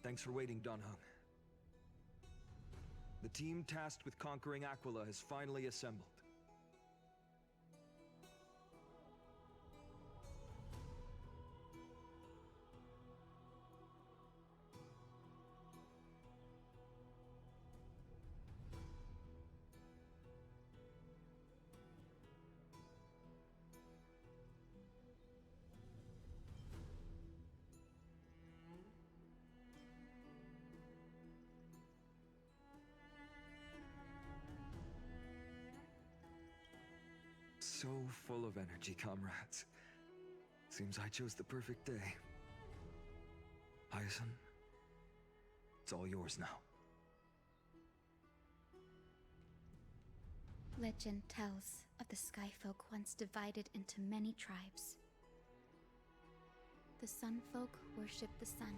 Thanks for waiting, Donhung. The team tasked with conquering Aquila has finally assembled. So full of energy, comrades. Seems I chose the perfect day. Hyacine, it's all yours now. Legend tells of the Skyfolk once divided into many tribes. The Sunfolk worshipped the sun.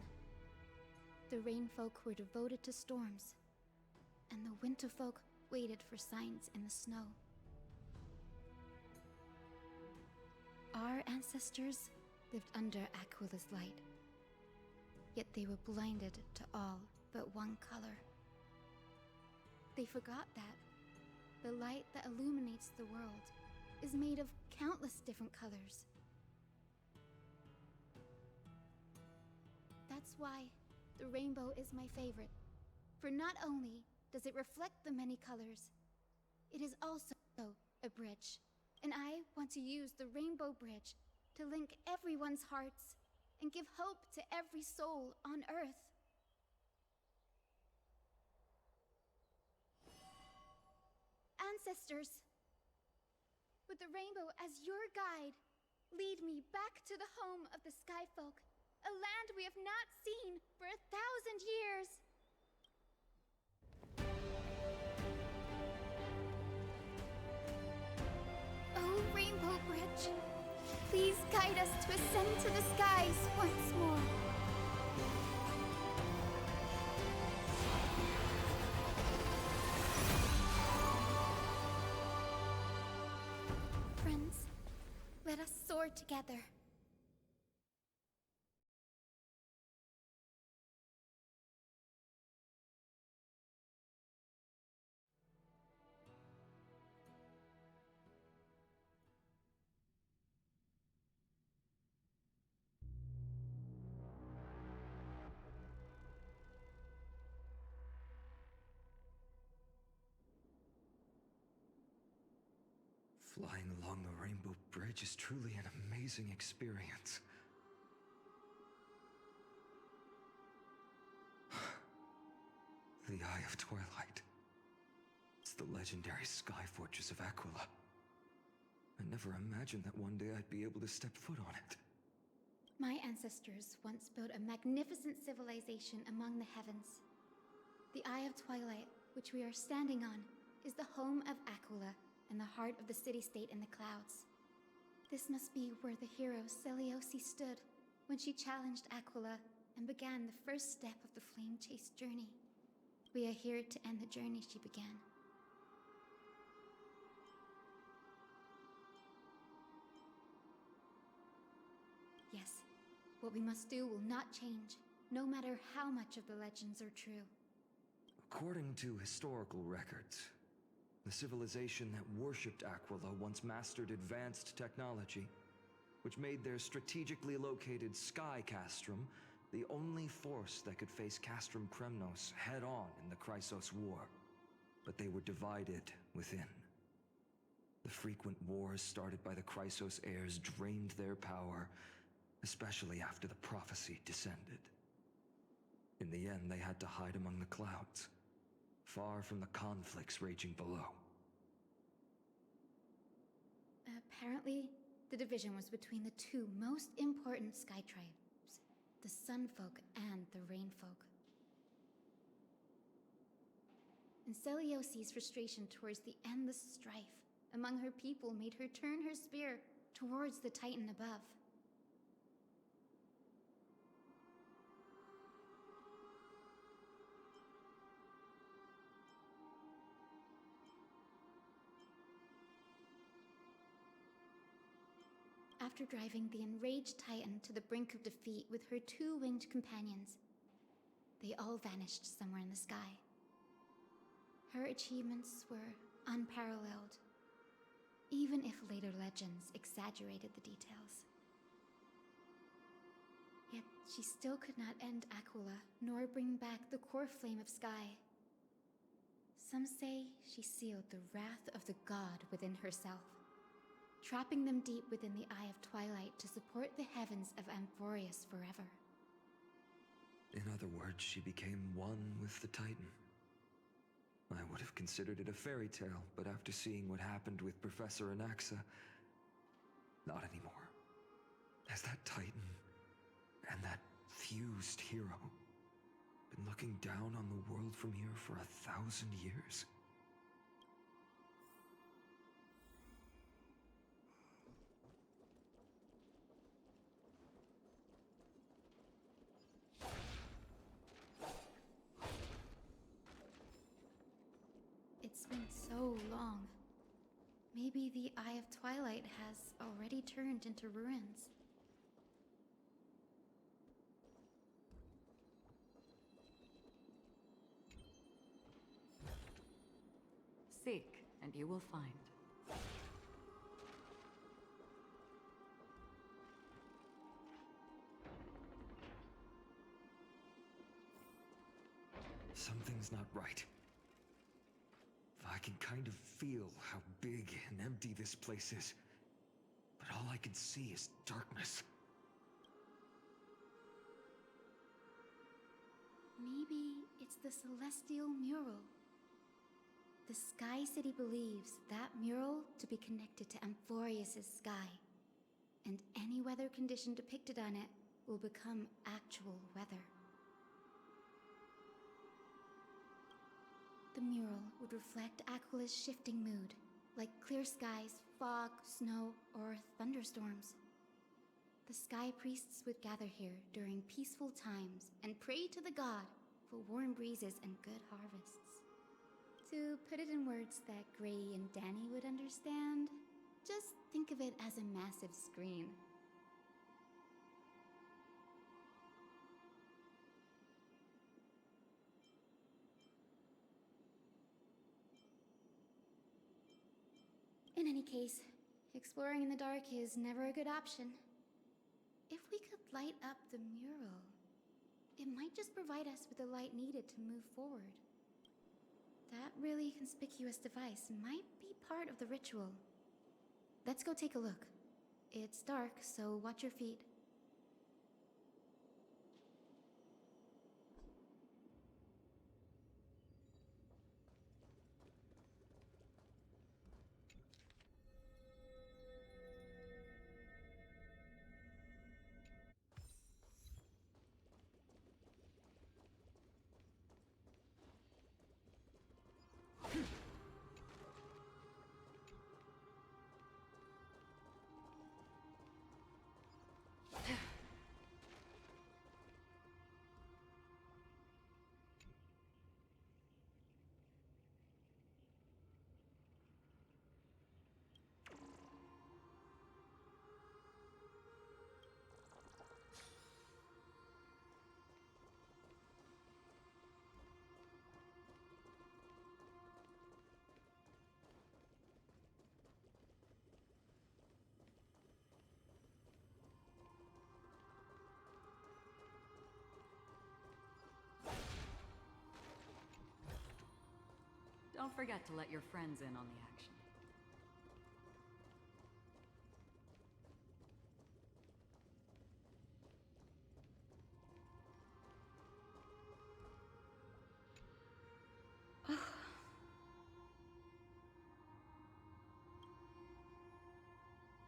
The Rainfolk were devoted to storms. And the Winterfolk waited for signs in the snow. Our ancestors lived under Aquila's light. Yet they were blinded to all but one color. They forgot that the light that illuminates the world is made of countless different colors. That's why the rainbow is my favorite. For not only does it reflect the many colors, it is also a bridge. And I want to use the Rainbow Bridge to link everyone's hearts and give hope to every soul on Earth. Ancestors, with the rainbow as your guide, lead me back to the home of the Skyfolk, a land we have not seen for 1,000 years. Oh, Rainbow Bridge, please guide us to ascend to the skies once more. Friends, let us soar together. Flying along the Rainbow Bridge is truly an amazing experience. The Eye of Twilight. It's the legendary sky fortress of Aquila. I never imagined that one day I'd be able to step foot on it. My ancestors once built a magnificent civilization among the heavens. The Eye of Twilight, which we are standing on, is the home of Aquila and the heart of the city-state in the clouds. This must be where the hero Zelda OoT stood when she challenged Aquila and began the first step of the Flame Chase journey. We are here to end the journey she began. Yes, what we must do will not change, no matter how much of the legends are true. According to historical records, the civilization that worshipped Aquila once mastered advanced technology, which made their strategically located Sky Castrum the only force that could face Castrum Kremnos head-on in the Chrysos War. But they were divided within. The frequent wars started by the Chrysos heirs drained their power, especially after the prophecy descended. In the end, they had to hide among the clouds, far from the conflicts raging below. Apparently, the division was between the two most important sky tribes, the Sunfolk and the Rainfolk. And Zelda OoT's frustration towards the endless strife among her people made her turn her spear towards the Titan above. After driving the enraged Titan to the brink of defeat with her two winged companions, they all vanished somewhere in the sky. Her achievements were unparalleled, even if later legends exaggerated the details. Yet she still could not end Aquila, nor bring back the core flame of sky. Some say she sealed the wrath of the god within herself, trapping them deep within the Eye of Twilight to support the heavens of Amphopreus forever. In other words, she became one with the Titan. I would have considered it a fairy tale, but after seeing what happened with Professor Anaxa, not anymore. Has that Titan and that fused hero been looking down on the world from here for 1,000 years? It's been so long. Maybe the Eye of Twilight has already turned into ruins. Seek, and you will find. Something's not right. I can kind of feel how big and empty this place is, but all I can see is darkness. Maybe it's the celestial mural. The Sky City believes that mural to be connected to Amphopreus' sky, and any weather condition depicted on it will become actual weather. The mural would reflect Aquila's shifting mood, like clear skies, fog, snow, or thunderstorms. The sky priests would gather here during peaceful times and pray to the god for warm breezes and good harvests. To put it in words that Gray and Danny would understand, just think of it as a massive screen. In any case, exploring in the dark is never a good option. If we could light up the mural, it might just provide us with the light needed to move forward. That really conspicuous device might be part of the ritual. Let's go take a look. It's dark, so watch your feet. Don't forget to let your friends in on the action.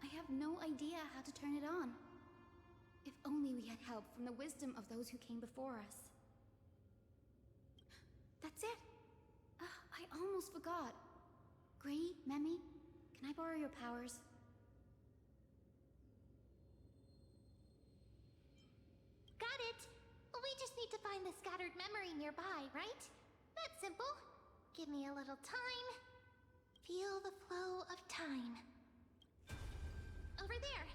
I have no idea how to turn it on. If only we had help from the wisdom of those who came before us. That's it! I almost forgot. Gray, Memmy, can I borrow your powers? Got it! We just need to find the scattered memory nearby, right? That's simple. Give me a little time. Feel the flow of time. Over there.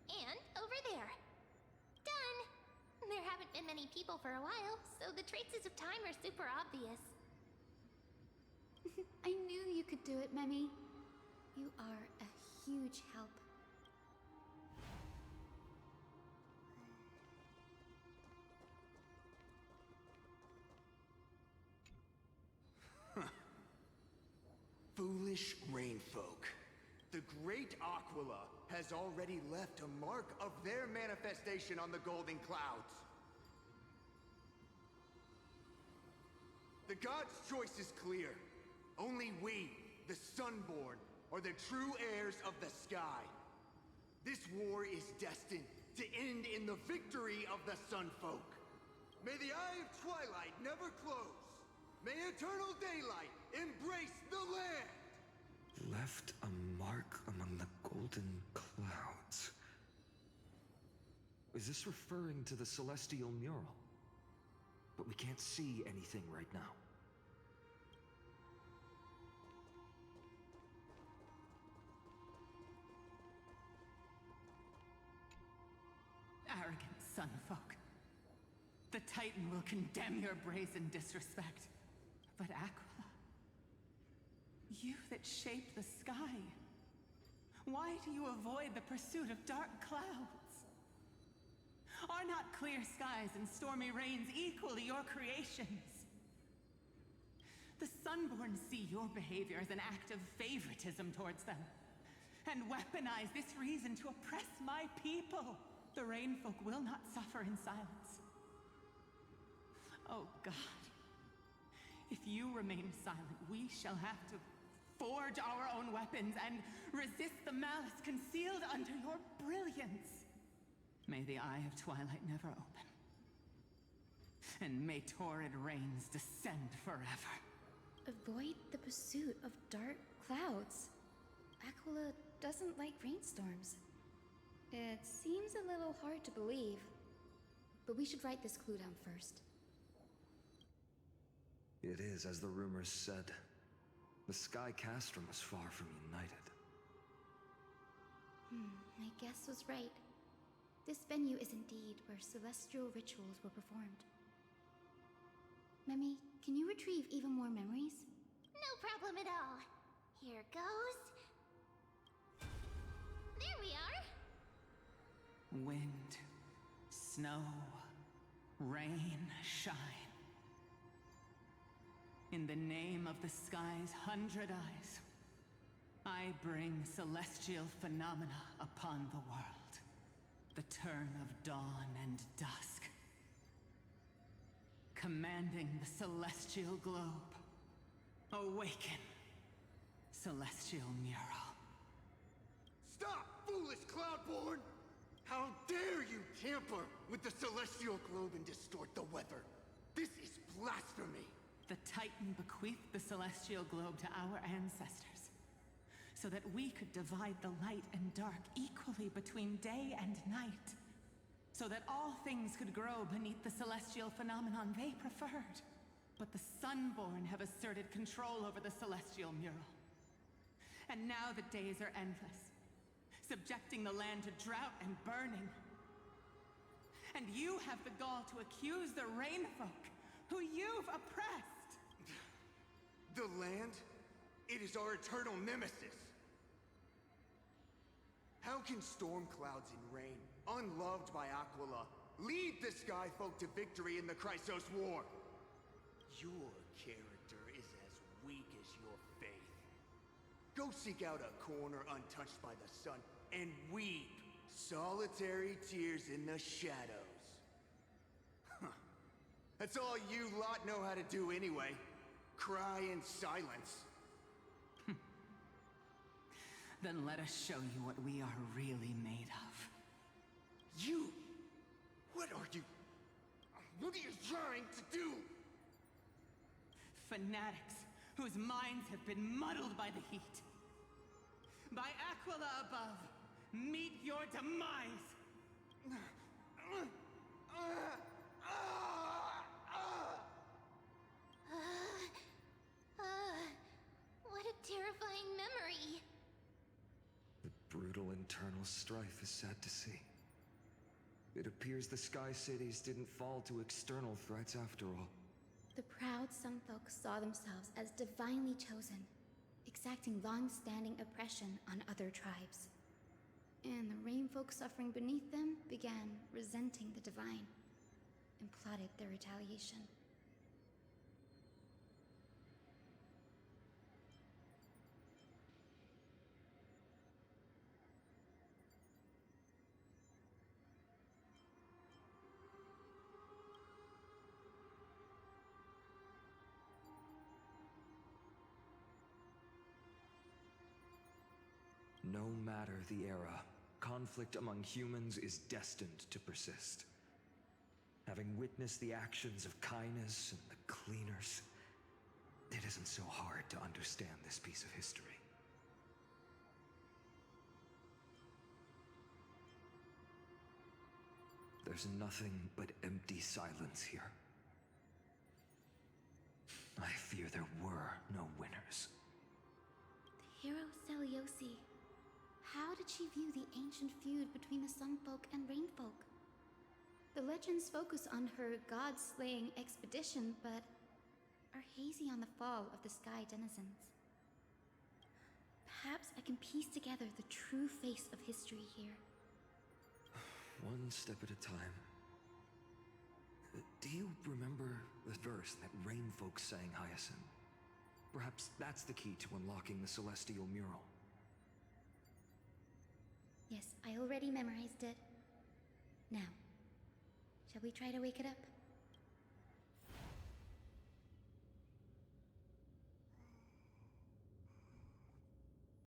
And over there. Done! There haven't been many people for a while, so the traces of time are super obvious. I knew you could do it, Memmy. You are a huge help. Foolish rainfolk. The great Aquila has already left a mark of their manifestation on the golden clouds. The gods' choice is clear. Only we, the Sunborn, are the true heirs of the sky. This war is destined to end in the victory of the Sunfolk. May the Eye of Twilight never close. May eternal daylight embrace the land! Left a mark among the golden clouds. Is this referring to the celestial mural? But we can't see anything right now. Arrogant Sunfolk. The Titan will condemn your brazen disrespect. But Aquila, you that shape the sky, why do you avoid the pursuit of dark clouds? Are not clear skies and stormy rains equally your creations? The Sunborn see your behavior as an act of favoritism towards them, and weaponize this reason to oppress my people. The Rainfolk will not suffer in silence. Oh God. If you remain silent, we shall have to forge our own weapons and resist the malice concealed under your brilliance. May the Eye of Twilight never open. And may torrid rains descend forever. Avoid the pursuit of dark clouds. Aquila doesn't like rainstorms. It seems a little hard to believe. But we should write this clue down first. It is, as the rumors said. The Sky Castrum was far from united. My guess was right. This venue is indeed where celestial rituals were performed. Memmy, can you retrieve even more memories? No problem at all. Here goes. There we are. Wind, snow, rain, shine. In the name of the sky's 100 eyes, I bring celestial phenomena upon the world. The turn of dawn and dusk. Commanding the celestial globe. Awaken, celestial mural. Stop, foolish Cloudborn! How dare you tamper with the celestial globe and distort the weather? This is blasphemy! The Titan bequeathed the celestial globe to our ancestors, so that we could divide the light and dark equally between day and night, so that all things could grow beneath the celestial phenomenon they preferred. But the Sunborn have asserted control over the celestial mural. And now the days are endless, subjecting the land to drought and burning. And you have the gall to accuse the Rainfolk, who you've oppressed. The land? It is our eternal nemesis. How can storm clouds and rain, unloved by Aquila, lead the Skyfolk to victory in the Chrysos War? Your character is as weak as your faith. Go seek out a corner untouched by the sun and weep solitary tears in the shadows. Huh. That's all you lot know how to do anyway. Cry in silence. Then let us show you what we are really made of. You? What are you? What are you trying to do? Fanatics whose minds have been muddled by the heat. By Aquila above, meet your demise! What a terrifying memory. The brutal internal strife is sad to see. It appears the Sky Cities didn't fall to external threats after all. The proud Sun folk saw themselves as divinely chosen, exacting long-standing oppression on other tribes. And the Rain folk suffering beneath them began resenting the divine and plotted their retaliation. No matter the era, conflict among humans is destined to persist. Having witnessed the actions of Kindness and the Cleaners, it isn't so hard to understand this piece of history. There's nothing but empty silence here. I fear there were no winners. The hero Zeliosi. How did she view the ancient feud between the Sun folk and Rain folk? The legends focus on her god-slaying expedition, but are hazy on the fall of the Sky denizens. Perhaps I can piece together the true face of history here. One step at a time. Do you remember the verse that Rain folk sang, Hyacine? Perhaps that's the key to unlocking the Celestial Mural. Yes, I already memorized it. Now, shall we try to wake it up?